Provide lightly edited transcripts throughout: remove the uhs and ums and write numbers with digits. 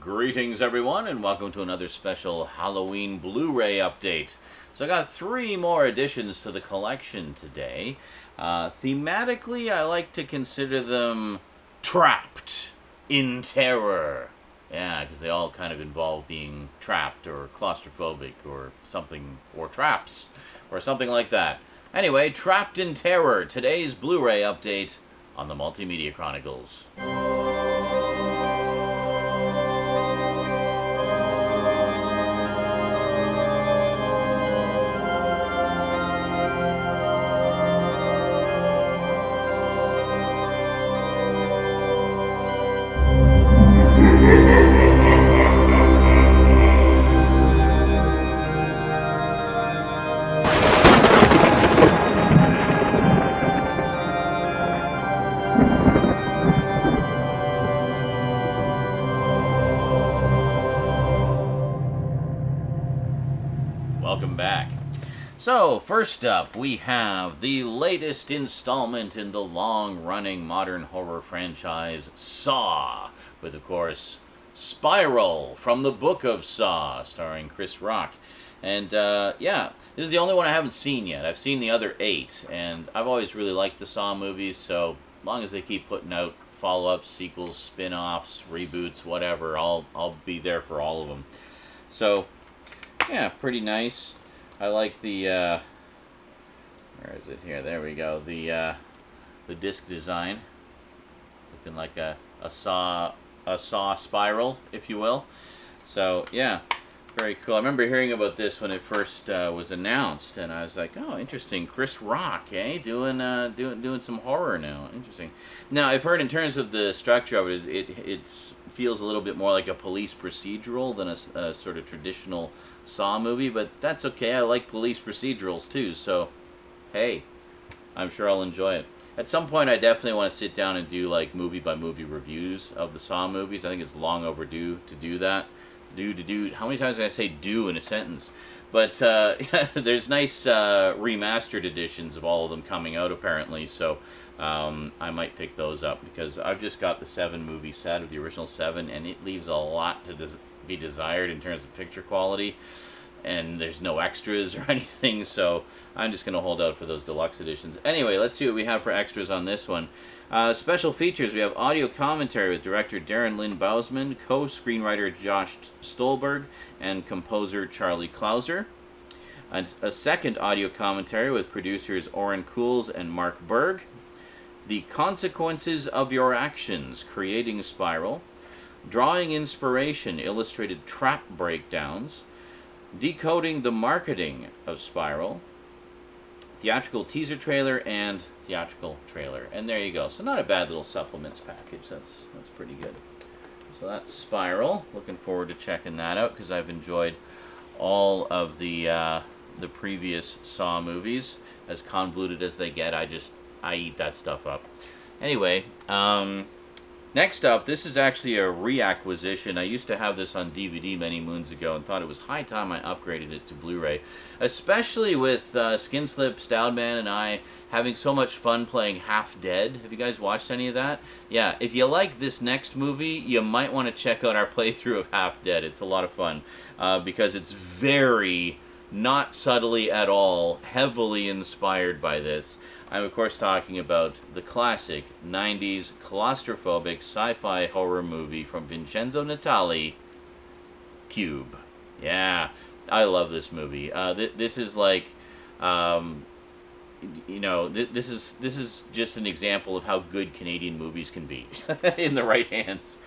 Greetings, everyone, and welcome to another special Halloween Blu-ray update. So I got 3 more additions to the collection today. Thematically, I like to consider them trapped in terror. Yeah, because they all kind of involve being trapped or claustrophobic or something, or traps, or something like that. Anyway, Trapped in Terror, today's Blu-ray update on the Multimedia Chronicles. Welcome back. So, first up, we have the latest installment in the long-running modern horror franchise, Saw, with, of course, Spiral from the Book of Saw, starring Chris Rock. And, yeah, this is the only one I haven't seen yet. I've seen the other 8, and I've always really liked the Saw movies, so as long as they keep putting out follow-ups, sequels, spin-offs, reboots, whatever, I'll be there for all of them. So, yeah, pretty nice. I like the, where is it here? There we go. The disc design. Looking like a saw spiral, if you will. So, yeah, very cool. I remember hearing about this when it first was announced, and I was like, oh, interesting. Chris Rock, eh? Doing some horror now. Interesting. Now, I've heard in terms of the structure of it, it feels a little bit more like a police procedural than a sort of traditional Saw movie, but that's okay. I like police procedurals too, so hey, I'm sure I'll enjoy it. At some point, I definitely want to sit down and do like movie-by-movie reviews of the Saw movies. I think it's long overdue to do that. How many times can I say "do" in a sentence? But there's nice remastered editions of all of them coming out apparently, so I might pick those up because I've just got the 7-movie set of the original 7, and it leaves a lot to be desired in terms of picture quality, and there's no extras or anything, so I'm just going to hold out for those deluxe editions. Anyway, let's see what we have for extras on this one. Special features, we have audio commentary with director Darren Lynn Bousman, co-screenwriter Josh Stolberg, and composer Charlie Clouser. A second audio commentary with producers Oren Cools and Mark Berg. The Consequences of Your Actions, Creating Spiral. Drawing Inspiration, Illustrated Trap Breakdowns. Decoding the Marketing of Spiral. Theatrical teaser trailer and theatrical trailer. And there you go. So not a bad little supplements package. That's pretty good. So that's Spiral. Looking forward to checking that out because I've enjoyed all of the previous Saw movies. As convoluted as they get, I eat that stuff up. Anyway, next up, this is actually a reacquisition. I used to have this on DVD many moons ago and thought it was high time I upgraded it to Blu-ray. Especially with Skinslip, Stoudman, and I having so much fun playing Half Dead. Have you guys watched any of that? Yeah, if you like this next movie, you might want to check out our playthrough of Half Dead. It's a lot of fun because it's very, not subtly at all, heavily inspired by this. I'm, of course, talking about the classic 90s claustrophobic sci-fi horror movie from Vincenzo Natali, Cube. Yeah, I love this movie. This is like, this is just an example of how good Canadian movies can be in the right hands.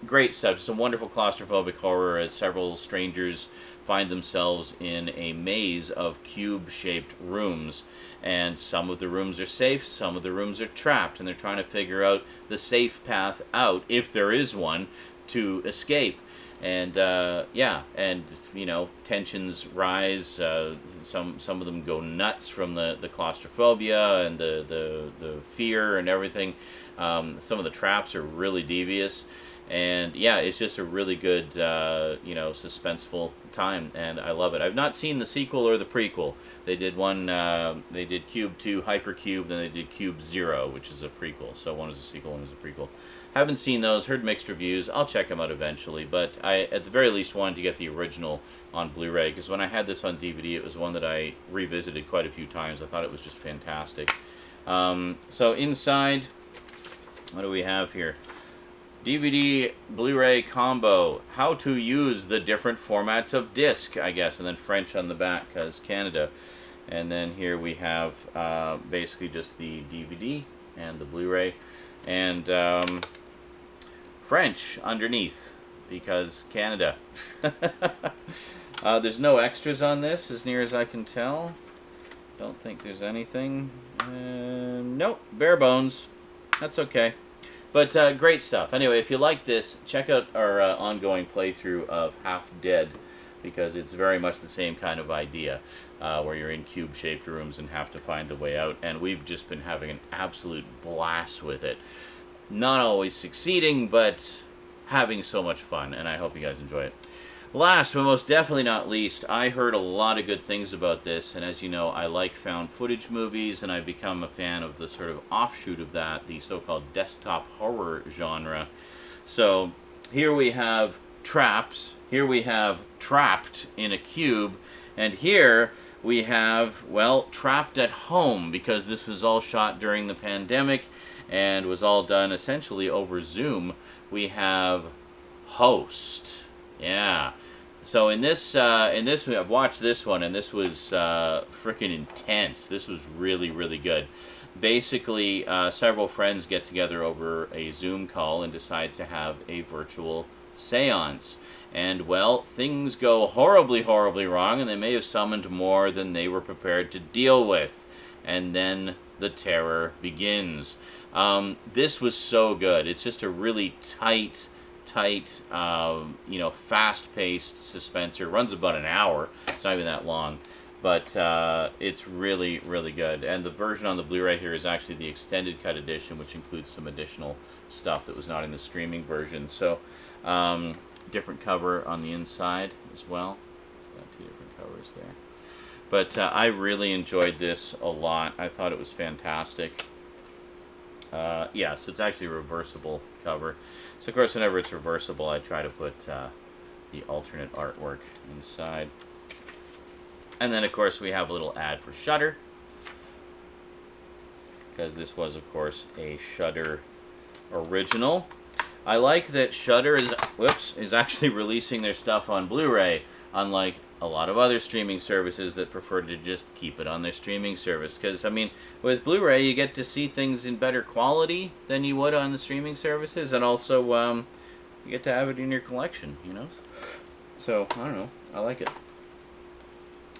Great stuff. Some wonderful claustrophobic horror as several strangers find themselves in a maze of cube-shaped rooms, and some of the rooms are safe, some of the rooms are trapped, and they're trying to figure out the safe path out, if there is one, to escape. And tensions rise. Some of them go nuts from the claustrophobia and the fear and everything. Some of the traps are really devious. And yeah, it's just a really good, suspenseful time, and I love it. I've not seen the sequel or the prequel. They did one, they did Cube 2, Hypercube, then they did Cube 0, which is a prequel. So one is a sequel, one is a prequel. Haven't seen those, heard mixed reviews. I'll check them out eventually, but I, at the very least, wanted to get the original on Blu-ray, because when I had this on DVD, it was one that I revisited quite a few times. I thought it was just fantastic. So inside, what do we have here? DVD Blu-ray combo. How to use the different formats of disc, I guess, and then French on the back because Canada. And then here we have basically just the DVD and the Blu-ray, and French underneath because Canada. There's no extras on this, as near as I can tell. Don't think there's anything. Nope, bare bones. That's okay. But great stuff. Anyway, if you like this, check out our ongoing playthrough of Half Dead, because it's very much the same kind of idea, where you're in cube-shaped rooms and have to find the way out. And we've just been having an absolute blast with it. Not always succeeding, but having so much fun, and I hope you guys enjoy it. Last, but most definitely not least, I heard a lot of good things about this, and as you know, I like found footage movies, and I've become a fan of the sort of offshoot of that, the so-called desktop horror genre. So, here we have traps, here we have trapped in a cube, and here we have, well, trapped at home, because this was all shot during the pandemic, and was all done essentially over Zoom. We have Host. Yeah. So in this I've watched this one, and this was freaking intense. This was really, really good. Basically, several friends get together over a Zoom call and decide to have a virtual seance. And, well, things go horribly, horribly wrong, and they may have summoned more than they were prepared to deal with. And then the terror begins. This was so good. It's just a really tight, fast-paced suspenser. It runs about an hour. It's not even that long. But it's really, really good. And the version on the Blu-ray here is actually the extended cut edition, which includes some additional stuff that was not in the streaming version. So, different cover on the inside as well. It's got two different covers there. But I really enjoyed this a lot. I thought it was fantastic. Yeah, so it's actually a reversible cover. So, of course, whenever it's reversible, I try to put the alternate artwork inside. And then, of course, we have a little ad for Shudder, because this was, of course, a Shudder original. I like that Shudder is actually releasing their stuff on Blu-ray, unlike a lot of other streaming services that prefer to just keep it on their streaming service. Because, I mean, with Blu-ray, you get to see things in better quality than you would on the streaming services, and also you get to have it in your collection, you know? So, I don't know. I like it.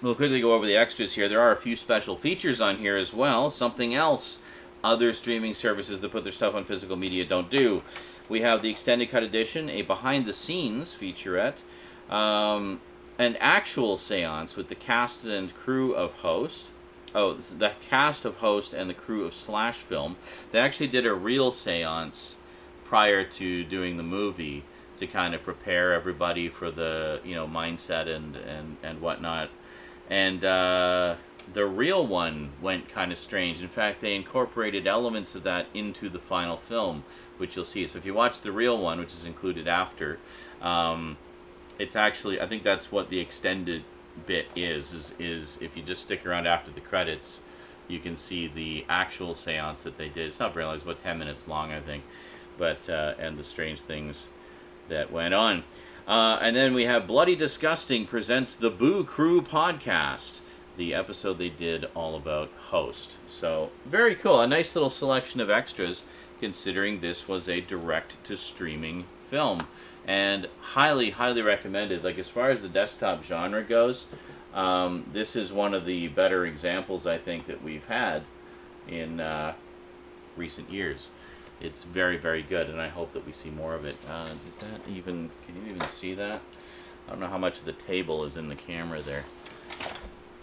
We'll quickly go over the extras here. There are a few special features on here as well. Something else other streaming services that put their stuff on physical media don't do. We have the extended cut edition, a behind-the-scenes featurette, an actual seance with the cast and crew of Host. Oh, the cast of Host and the crew of Slash Film. They actually did a real seance prior to doing the movie to kind of prepare everybody for the, mindset and whatnot. And the real one went kind of strange. In fact, they incorporated elements of that into the final film, which you'll see. So if you watch the real one, which is included after, it's actually, I think that's what the extended bit is if you just stick around after the credits, you can see the actual seance that they did. It's not very long, it's about 10 minutes long, I think. But, and the strange things that went on. And then we have Bloody Disgusting presents the Boo Crew podcast, the episode they did all about Host. So, very cool. A nice little selection of extras, considering this was a direct-to-streaming film. And highly, highly recommended. Like, as far as the desktop genre goes, this is one of the better examples, I think, that we've had in recent years. It's very, very good, and I hope that we see more of it. Is that even, can you even see that? I don't know how much of the table is in the camera there.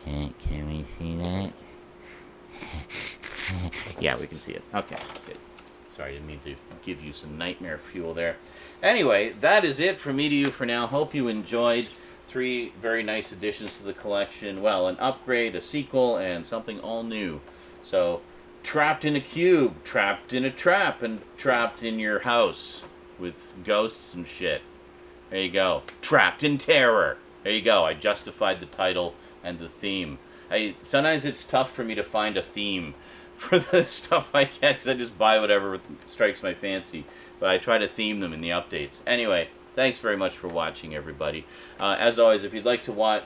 Can we see that? Yeah, we can see it. Okay, good. Sorry, I didn't mean to give you some nightmare fuel there. Anyway, that is it from me to you for now. Hope you enjoyed 3 very nice additions to the collection. Well, an upgrade, a sequel, and something all new. So, trapped in a cube, trapped in a trap, and trapped in your house with ghosts and shit. There you go. Trapped in terror. There you go. I justified the title and the theme. Sometimes it's tough for me to find a theme for the stuff I get, because I just buy whatever strikes my fancy. But I try to theme them in the updates. Anyway, thanks very much for watching, everybody. As always, if you'd like to buy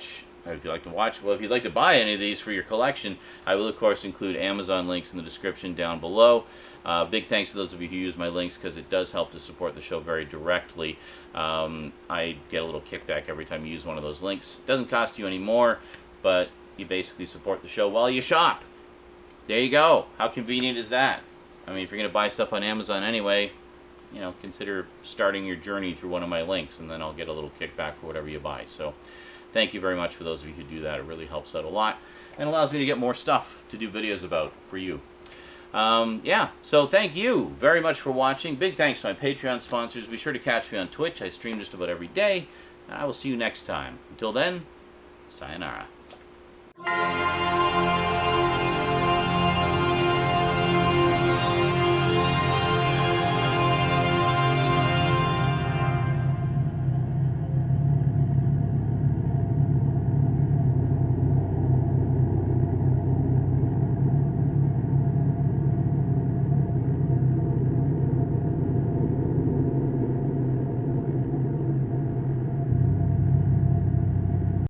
any of these for your collection, I will, of course, include Amazon links in the description down below. Big thanks to those of you who use my links, because it does help to support the show very directly. I get a little kickback every time you use one of those links. It doesn't cost you any more, but you basically support the show while you shop. There you go. How convenient is that? I mean, if you're going to buy stuff on Amazon anyway, you know, consider starting your journey through one of my links, and then I'll get a little kickback for whatever you buy. So thank you very much for those of you who do that. It really helps out a lot and allows me to get more stuff to do videos about for you. Yeah, so thank you very much for watching. Big thanks to my Patreon sponsors. Be sure to catch me on Twitch. I stream just about every day. I will see you next time. Until then, sayonara.